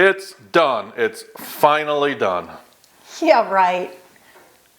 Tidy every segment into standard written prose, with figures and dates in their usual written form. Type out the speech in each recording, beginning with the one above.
It's done. It's finally done. Yeah, right.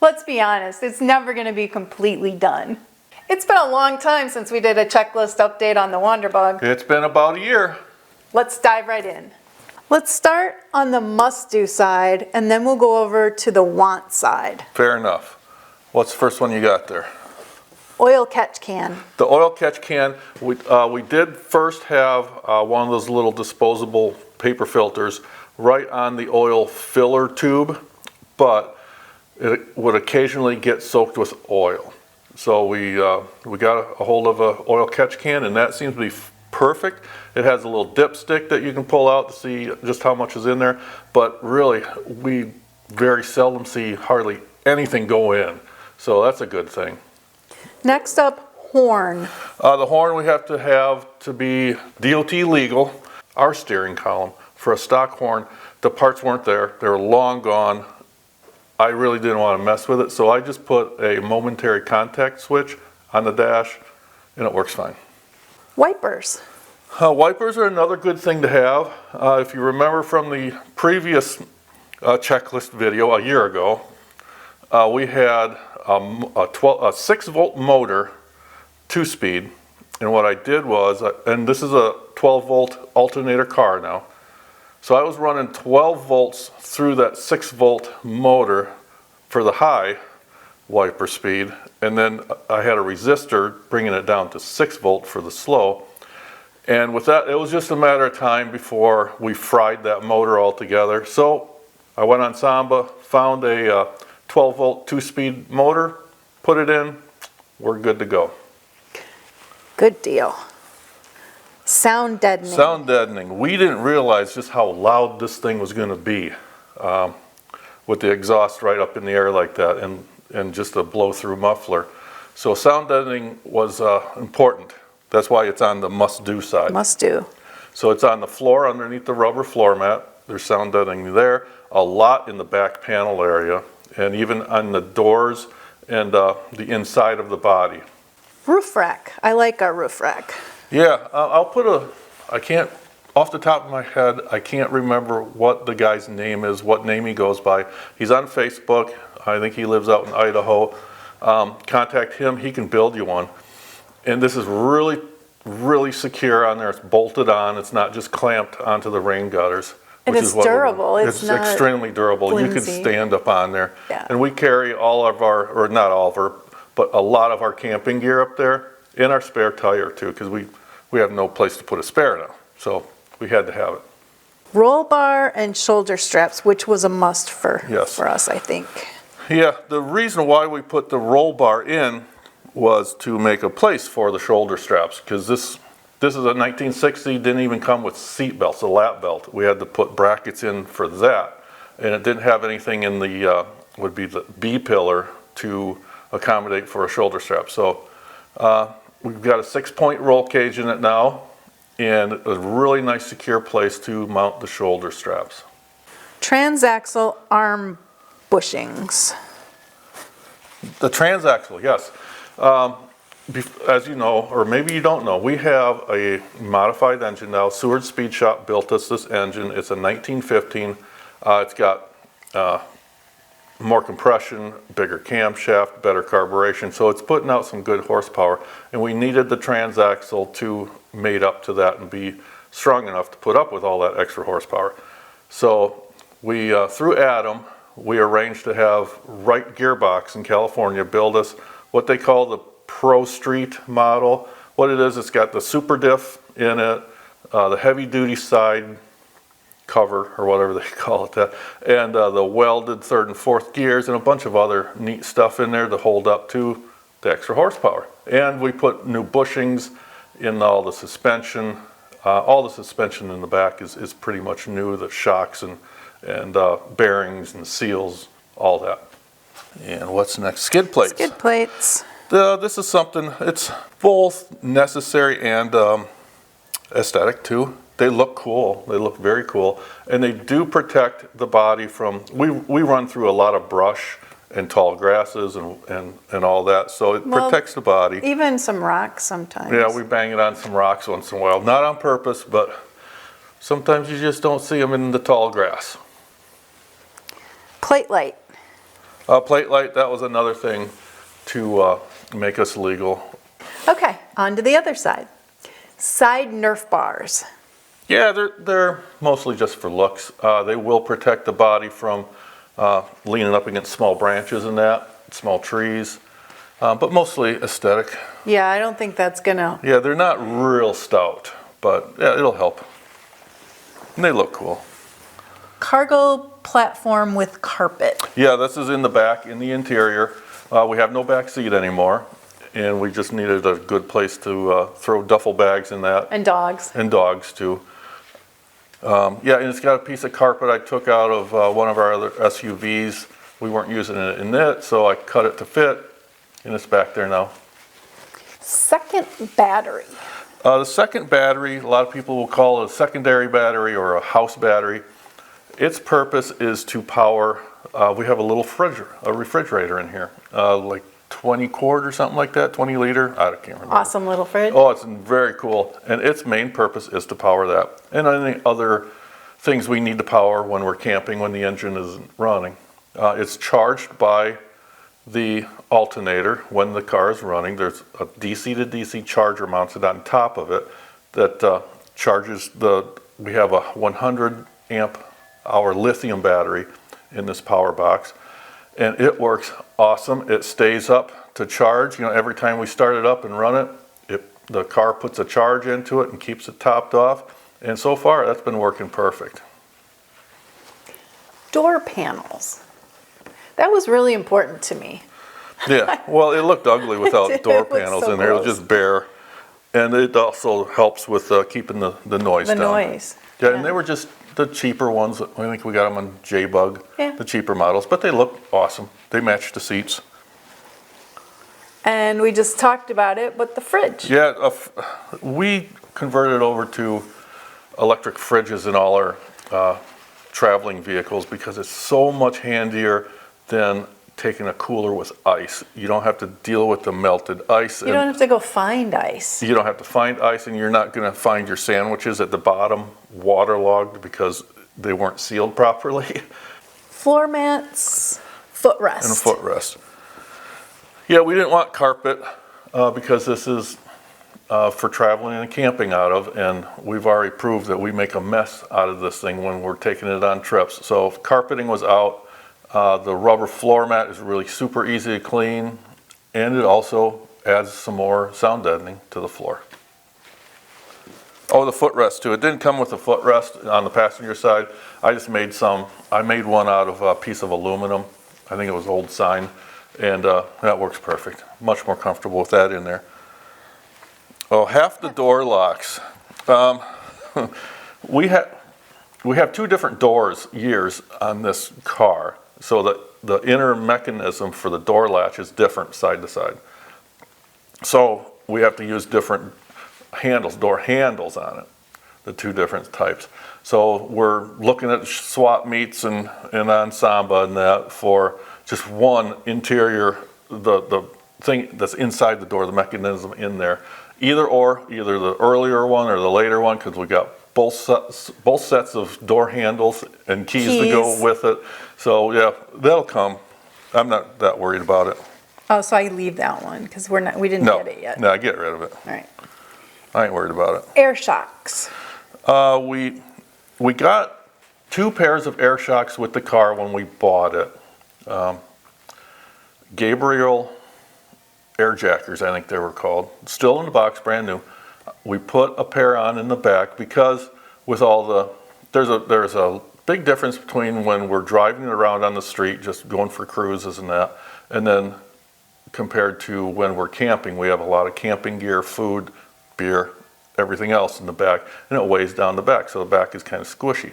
Let's be honest, it's never going to be completely done. It's been a long time since we did a checklist update on the WanderBug. It's been about a year. Let's dive right in. Let's start on the must-do side, and then we'll go over to the want side. Fair enough. What's the first one you got there? Oil catch can. The oil catch can, we did first have one of those little disposable paper filters right on the oil filler tube, but it would occasionally get soaked with oil. So we got a hold of an oil catch can, and that seems to be perfect. It has a little dipstick that you can pull out to see just how much is in there, but really we very seldom see hardly anything go in. So that's a good thing. Next up, horn. The horn we have to be DOT legal. Our steering column for a stock horn, the parts weren't there. They were long gone. I really didn't want to mess with it, so I just put a momentary contact switch on the dash, and it works fine. Wipers. Wipers are another good thing to have. If you remember from the previous checklist video a year ago, we had a 6-volt motor, 2-speed, and what I did was, and this is a 12-volt alternator car now, so I was running 12 volts through that 6-volt motor for the high wiper speed, and then I had a resistor bringing it down to 6-volt for the slow, and with that, it was just a matter of time before we fried that motor altogether. So I went on Samba, found a 12-volt 2-speed motor, put it in, we're good to go. Good deal. Sound deadening. Sound deadening. We didn't realize just how loud this thing was going to be with the exhaust right up in the air like that and just a blow-through muffler. So sound deadening was important. That's why it's on the must-do side. Must do. So it's on the floor underneath the rubber floor mat. There's sound deadening there. A lot in the back panel area, and even on the doors and the inside of the body. Roof rack. I like our roof rack. Yeah, I'll put I can't, off the top of my head, I can't remember what the guy's name is, what name he goes by. He's on Facebook. I think he lives out in Idaho. Contact him, he can build you one. And this is really, really secure on there. It's bolted on. It's not just clamped onto the rain gutters. And it's durable. It's not extremely durable. Flimsy. You can stand up on there. Yeah. And we carry all of our, or not all of our, but a lot of our camping gear up there in our spare tire too, because we have no place to put a spare now. So we had to have it. Roll bar and shoulder straps, which was a must for us, I think. Yeah, the reason why we put the roll bar in was to make a place for the shoulder straps, because this is a 1960, didn't even come with seat belts, a lap belt. We had to put brackets in for that, and it didn't have anything in the would be the B pillar to accommodate for a shoulder strap. So we've got a 6-point roll cage in it now, and a really nice secure place to mount the shoulder straps. Transaxle arm bushings. The transaxle, yes. As you know, or maybe you don't know, we have a modified engine now. Seward Speed Shop built us this engine. It's a 1915. It's got more compression, bigger camshaft, better carburation, so it's putting out some good horsepower. And we needed the transaxle to mate up to that and be strong enough to put up with all that extra horsepower. So we, through Adam, we arranged to have Wright Gearbox in California build us what they call the Pro Street model. What it is, it's got the super diff in it, the heavy duty side cover, or whatever they call it that, and the welded 3rd and 4th gears, and a bunch of other neat stuff in there to hold up to the extra horsepower. And we put new bushings in all the suspension. All the suspension in the back is pretty much new, the shocks and bearings and seals, all that. And what's next? Skid plates. Skid plates. This is something, it's both necessary and aesthetic too. They look cool. They look very cool. And they do protect the body from, we run through a lot of brush and tall grasses and all that, so it protects the body. Even some rocks sometimes. Yeah, we bang it on some rocks once in a while. Not on purpose, but Sometimes you just don't see them in the tall grass. Plate light. Plate light, that was another thing to make us legal. Okay, on to the other side. Side Nerf bars. Yeah, they're mostly just for looks. They will protect the body from leaning up against small branches and that, small trees, but mostly aesthetic. Yeah, I don't think that's gonna... Yeah, they're not real stout, but yeah, it'll help. And they look cool. Cargo platform with carpet. Yeah, this is in the back, in the interior. We have no back seat anymore, and we just needed a good place to throw duffel bags in that. And dogs. And dogs too. Yeah, and it's got a piece of carpet I took out of one of our other SUVs. We weren't using it in it, so I cut it to fit, and it's back there now. Second battery. The second battery, a lot of people will call it a secondary battery or a house battery. Its purpose is to power, we have a little refrigerator in here, like 20 quart or something like that, 20 liter, I can't remember. Awesome little fridge. Oh, it's very cool. And its main purpose is to power that. And any other things we need to power when we're camping, when the engine isn't running. It's charged by the alternator when the car is running. There's a DC to DC charger mounted on top of it that charges we have a 100 amp hour lithium battery in this power box. And it works awesome. It stays up to charge. You know, every time we start it up and run it, the car puts a charge into it and keeps it topped off. And so far, that's been working perfect. Door panels. That was really important to me. Yeah, well, it looked ugly without door panels so in there. It was gross. just bare. And it also helps with keeping the noise down. The noise. Yeah, and they were just the cheaper ones. I think we got them on J-Bug, Yeah. the cheaper models. But they look awesome. They match the seats. And we just talked about it, but the fridge. Yeah, we converted over to electric fridges in all our traveling vehicles because it's so much handier than taking a cooler with ice. You don't have to deal with the melted ice. You don't have to go find ice. You don't have to find ice, and you're not going to find your sandwiches at the bottom waterlogged because they weren't sealed properly. Floor mats, footrest. And a footrest. Yeah, we didn't want carpet because this is for traveling and camping out of, and we've already proved that we make a mess out of this thing when we're taking it on trips. So if carpeting was out. The rubber floor mat is really super easy to clean, and it also adds some more sound deadening to the floor. Oh, the footrest too. It didn't come with a footrest on the passenger side. I just made some. I made one out of a piece of aluminum. I think it was old sign, and that works perfect. Much more comfortable with that in there. Oh, half the door locks. We have two different gears on this car. So that the inner mechanism for the door latch is different side to side. So we have to use different handles, door handles on it, the two different types. So we're looking at swap meets and on Samba and that for just one interior, the thing that's inside the door, the mechanism in there. Either the earlier one or the later one, because we got both sets of door handles and keys to go with it. So yeah, that'll come. I'm not that worried about it. Oh, so I leave that one because we didn't get it yet. No, I get rid of it. All right. I ain't worried about it. Air shocks. We got 2 pairs of air shocks with the car when we bought it. Gabriel air jackers, I think they were called. Still in the box, brand new. We put a pair on in the back because with all there's a big difference between when we're driving around on the street, just going for cruises and that, and then compared to when we're camping. We have a lot of camping gear, food, beer, everything else in the back, and it weighs down the back, so the back is kind of squishy.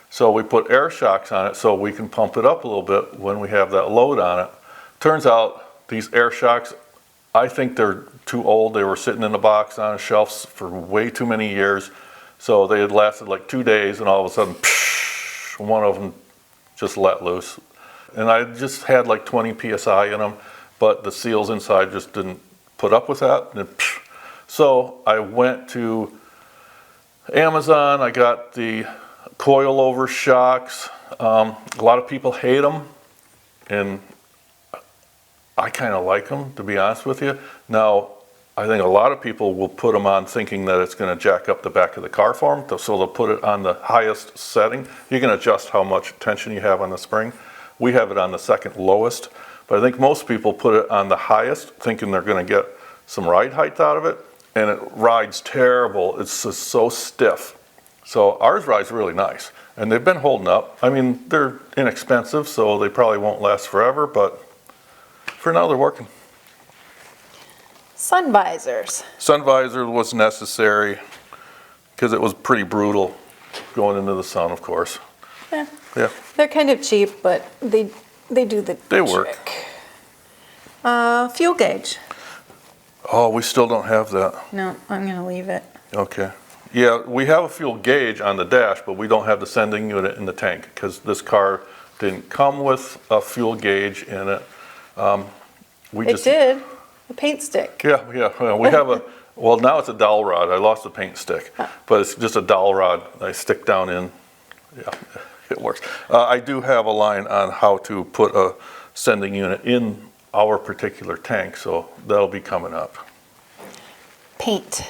So we put air shocks on it so we can pump it up a little bit when we have that load on it. Turns out these air shocks, I think they're too old. They were sitting in a box on a shelf for way too many years. So they had lasted like 2 days, and all of a sudden, psh, one of them just let loose. And I just had like 20 PSI in them, but the seals inside just didn't put up with that. And psh. So I went to Amazon, I got the coilover shocks. A lot of people hate them, and I kind of like them, to be honest with you. Now, I think a lot of people will put them on thinking that it's going to jack up the back of the car for them, so they'll put it on the highest setting. You can adjust how much tension you have on the spring. We have it on the second lowest, but I think most people put it on the highest, thinking they're going to get some ride height out of it, and it rides terrible. It's just so stiff. So ours rides really nice, and they've been holding up. I mean, they're inexpensive, so they probably won't last forever, but for now they're working. Sun visors. Sun visor was necessary because it was pretty brutal going into the sun, of course. Yeah. Yeah. They're kind of cheap, but they do the They work. trick. Fuel gauge. Oh, we still don't have that. No, I'm gonna leave it. Okay. Yeah, we have a fuel gauge on the dash, but we don't have the sending unit in the tank because this car didn't come with a fuel gauge in it. It did. A paint stick. Yeah. We have a, well, now it's a dowel rod. I lost the paint stick, but it's just a dowel rod I stick down in. Yeah, it works. I do have a line on how to put a sending unit in our particular tank, so that'll be coming up. Paint.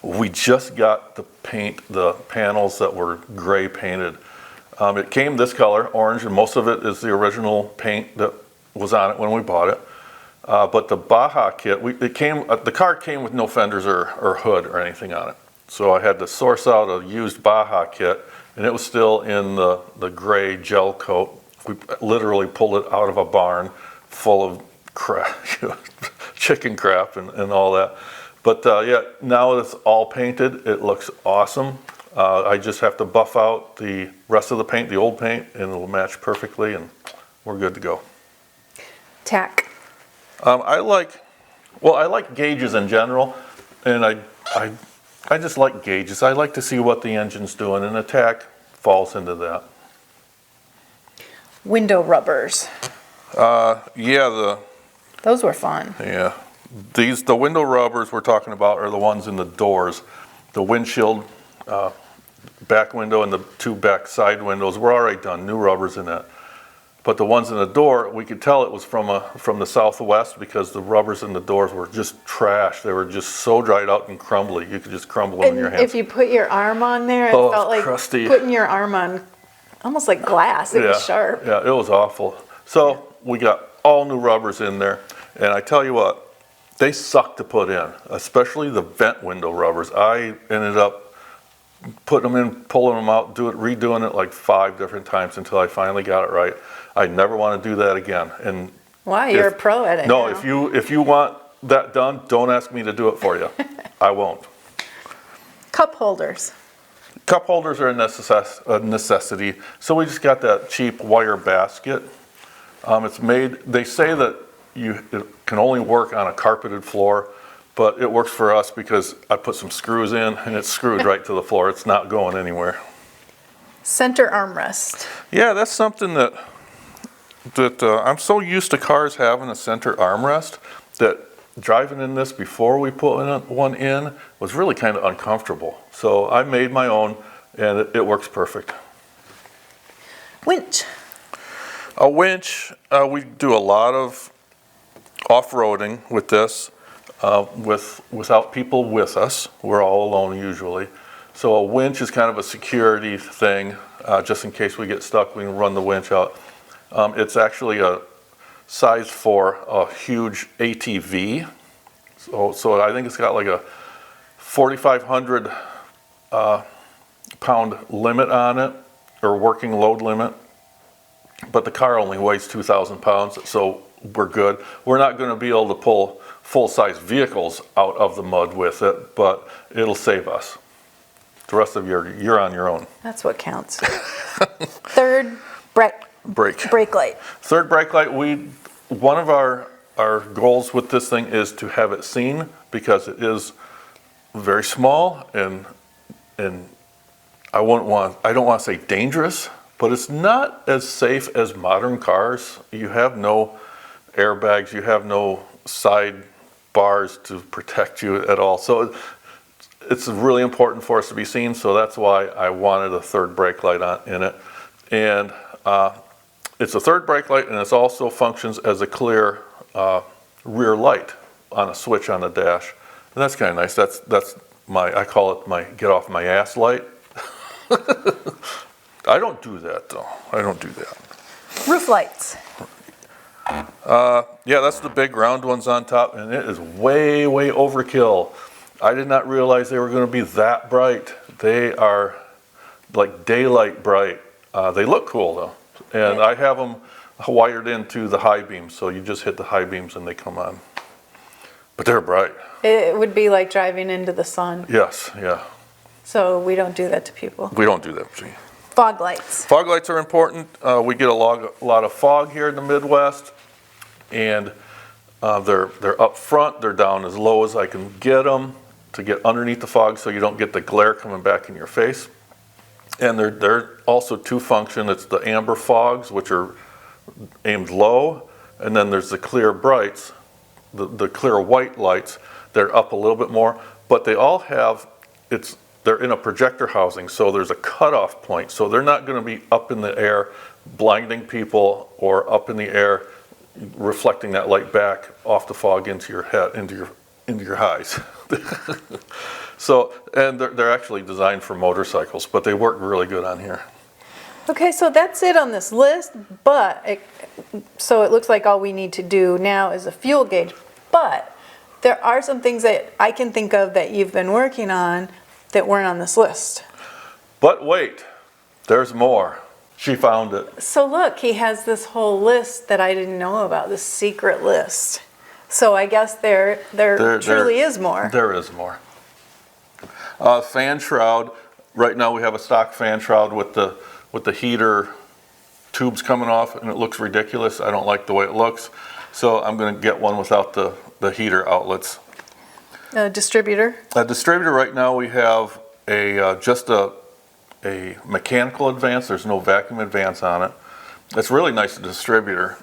We just got the paint, the panels that were gray painted. It came this color, orange, and most of it is the original paint that was on it when we bought it. But the Baja kit, the car came with no fenders or hood or anything on it. So I had to source out a used Baja kit, and it was still in the gray gel coat. We literally pulled it out of a barn full of crap, chicken crap and all that. But yeah, now it's all painted. It looks awesome. I just have to buff out the rest of the paint, the old paint, and it'll match perfectly, and we're good to go. Tack. I like gauges in general, and I just like gauges. I like to see what the engine's doing, and the tack falls into that. Window rubbers. Yeah, Those were fun. yeah. The window rubbers we're talking about are the ones in the doors. The windshield, back window, and the two back side windows were already done, new rubbers in that. But the ones in the door, we could tell it was from the Southwest because the rubbers in the doors were just trash. They were just so dried out and crumbly. You could just crumble them in your hands. If you put your arm on there, it Oh, felt like crusty. putting your arm on almost like glass. It was sharp. Yeah, it was awful. So we got all new rubbers in there. And I tell you what, they suck to put in, especially the vent window rubbers. I ended up putting them in, pulling them out, redoing it like 5 different times until I finally got it right. I never want to do that again. And Wow, you're a pro at it. no, now. if you want that done, don't ask me to do it for you. I won't. Cup holders. Cup holders are a necessity. So we just got that cheap wire basket. It's made, they say that it can only work on a carpeted floor, but it works for us because I put some screws in and it's screwed right to the floor. It's not going anywhere. Center armrest. Yeah, that's something that I'm so used to cars having a center armrest that driving in this before we put one in was really kind of uncomfortable. So I made my own, and it works perfect. Winch. A winch, we do a lot of off-roading with this, without people with us. We're all alone usually. So a winch is kind of a security thing, just in case we get stuck, we can run the winch out. It's actually a size for a huge ATV. So I think it's got like a 4,500 pound limit on it, or working load limit. But the car only weighs 2,000 pounds, so we're good. We're not going to be able to pull full-size vehicles out of the mud with it, but it'll save us. The rest of you're on your own. That's what counts. Third, brake light. Third brake light, one of our goals with this thing is to have it seen because it is very small and I don't want to say dangerous, but it's not as safe as modern cars. You have no airbags, you have no side bars to protect you at all. So it's really important for us to be seen, so that's why I wanted a third brake light in it. And it's a third brake light, and it also functions as a clear rear light on a switch on the dash. And that's kind of nice. That's I call it my get off my ass light. I don't do that though. I don't do that. Roof lights. Yeah, that's the big round ones on top, and it is way, way overkill. I did not realize they were going to be that bright. They are like daylight bright. They look cool though, and I have them wired into the high beams, so you just hit the high beams and they come on. But they're bright. It would be like driving into the sun. Yes, yeah. So we don't do that to people. We don't do that. See. Fog lights. Fog lights are important. We get a lot of fog here in the Midwest, and they're up front. They're down as low as I can get them to get underneath the fog, so you don't get the glare coming back in your face. And they're also two function. It's the amber fogs, which are aimed low, and then there's the clear brights, the clear white lights. They're up a little bit more, but they all have they're in a projector housing, so there's a cutoff point. So they're not going to be up in the air blinding people, or up in the air reflecting that light back off the fog into your head, into your eyes. So, and they're actually designed for motorcycles, but they work really good on here. Okay, so that's it on this list, but so it looks like all we need to do now is a fuel gauge. But there are some things that I can think of that you've been working on that weren't on this list. But wait, there's more. She found it. So look, he has this whole list that I didn't know about, this secret list. So I guess there truly is more. There is more. Fan shroud. Right now we have a stock fan shroud with the heater tubes coming off, and it looks ridiculous. I don't like the way it looks. So I'm going to get one without the heater outlets. A distributor? A distributor right now we have just a mechanical advance. There's no vacuum advance on it. It's really nice distributor.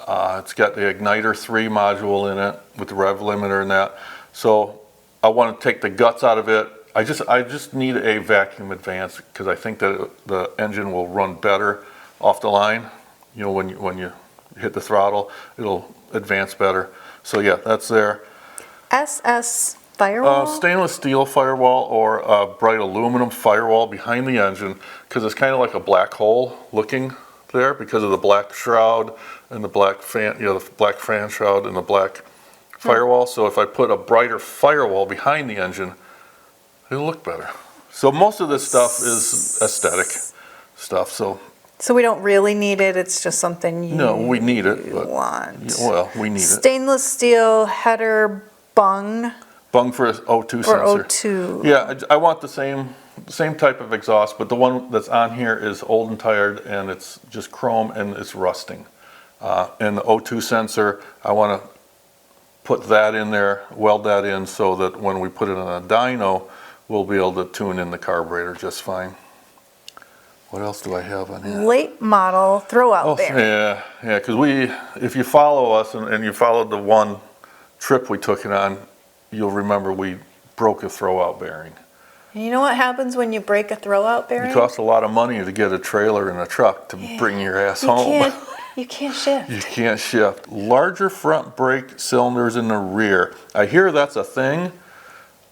It's got the Igniter 3 module in it with the rev limiter and that. So I want to take the guts out of it. I just need a vacuum advance because I think that the engine will run better off the line. You know, when you hit the throttle, it'll advance better. So yeah, that's there. SS firewall? Stainless steel firewall or a bright aluminum firewall behind the engine, because it's kind of like a black hole looking there because of the black shroud and the black fan, the black fan shroud and the black firewall. So if I put a brighter firewall behind the engine, it'll look better. So most of this stuff is aesthetic stuff. So we don't really need it. It's just something you we need it. But, want. Well, we need it. Stainless steel header bung. Bung for an O2 for sensor. O2. Yeah, I want the same type of exhaust, but the one that's on here is old and tired, and it's just chrome and it's rusting. And the O2 sensor, I want to put that in there, weld that in, so that when we put it on a dyno, we'll be able to tune in the carburetor just fine. What else do I have on here? Late model throwout bearing. Yeah, because if you follow us and you followed the one trip we took it on, you'll remember we broke a throwout bearing. And you know what happens when you break a throwout bearing? It costs a lot of money to get a trailer and a truck to bring your ass home. You can't shift. You can't shift. Larger front brake cylinders in the rear. I hear that's a thing.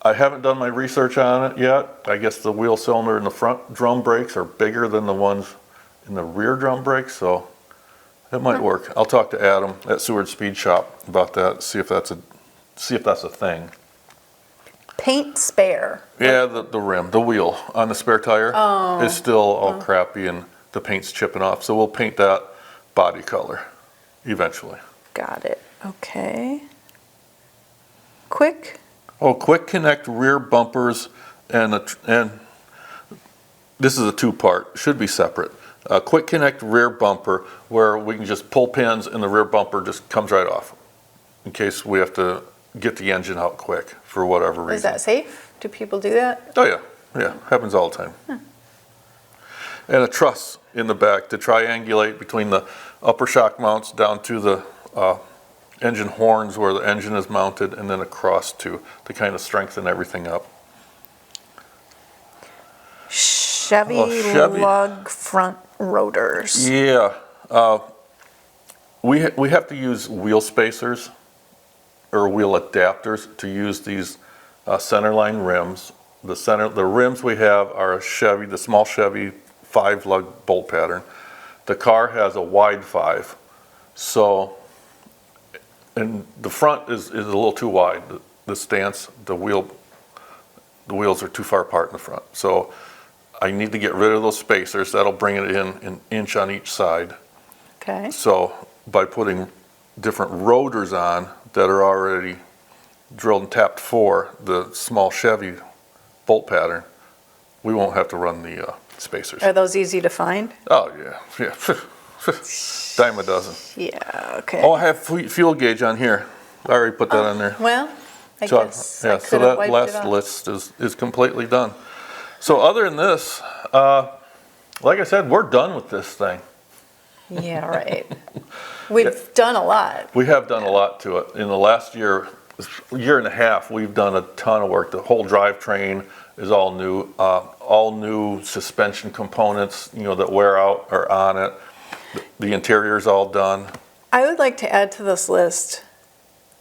I haven't done my research on it yet. I guess the wheel cylinder in the front drum brakes are bigger than the ones in the rear drum brakes, so that might work. I'll talk to Adam at Seward Speed Shop about that, see if that's a thing. Paint spare. Yeah, the rim, the wheel on the spare tire is still all crappy and the paint's chipping off, so we'll paint that body color eventually. Got it. Okay. Quick connect rear bumpers, and this is a two-part, should be separate. Quick connect rear bumper, where we can just pull pins and the rear bumper just comes right off in case we have to get the engine out quick for whatever reason. Is that safe? Do people do that? Oh yeah, happens all the time. And a truss in the back to triangulate between the upper shock mounts down to the engine horns where the engine is mounted, and then across to kind of strengthen everything up. Chevy, Chevy. lug front rotors. Yeah, we have to use wheel spacers or wheel adapters to use these centerline rims. The rims we have are a Chevy, the small Chevy 5-lug bolt pattern. The car has a wide 5, so, and the front is a little too wide. The stance, the wheels are too far apart in the front. So I need to get rid of those spacers. That'll bring it in an inch on each side. Okay. So by putting different rotors on that are already drilled and tapped for the small Chevy bolt pattern, we won't have to run the spacers. Are those easy to find? Oh, yeah. Dime a dozen. Yeah, okay. Oh, I have fuel gauge on here. I already put that on there. Well, I So, guess yeah, I so could have that wiped it last off. list is completely done. So other than this, like I said, we're done with this thing. Yeah, right. We've done a lot. We have done a lot to it. In the last year and a half, we've done a ton of work. The whole drivetrain is all new suspension components, that wear out are on it. The interior is all done. I would like to add to this list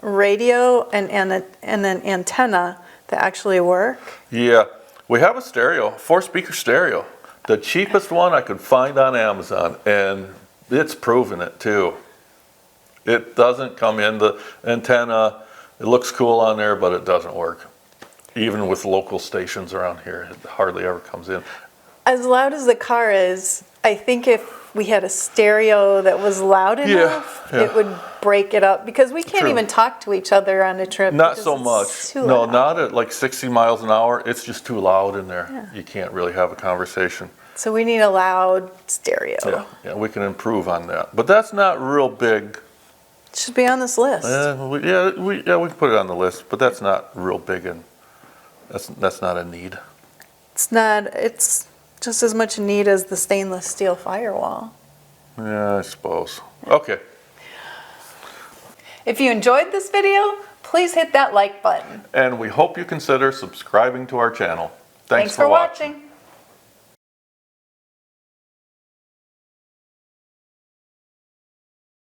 radio and an antenna that actually work. Yeah, we have a stereo, 4-speaker stereo. The cheapest one I could find on Amazon, and it's proven it too. It doesn't come in the antenna. It looks cool on there, but it doesn't work. Even with local stations around here, it hardly ever comes in. As loud as the car is, I think if we had a stereo that was loud enough, yeah. it would break it up, because we can't True. even talk to each other on a trip. Not because so it's much. too No, loud. not at like 60 miles an hour. It's just too loud in there. Yeah. You can't really have a conversation. So we need a loud stereo. Yeah, we can improve on that. But that's not real big. It should be on this list. We can put it on the list, but that's not real big, and that's not a need. It's just as much a need as the stainless steel firewall. Yeah, I suppose. Okay. If you enjoyed this video, please hit that like button. And we hope you consider subscribing to our channel. Thanks for watching.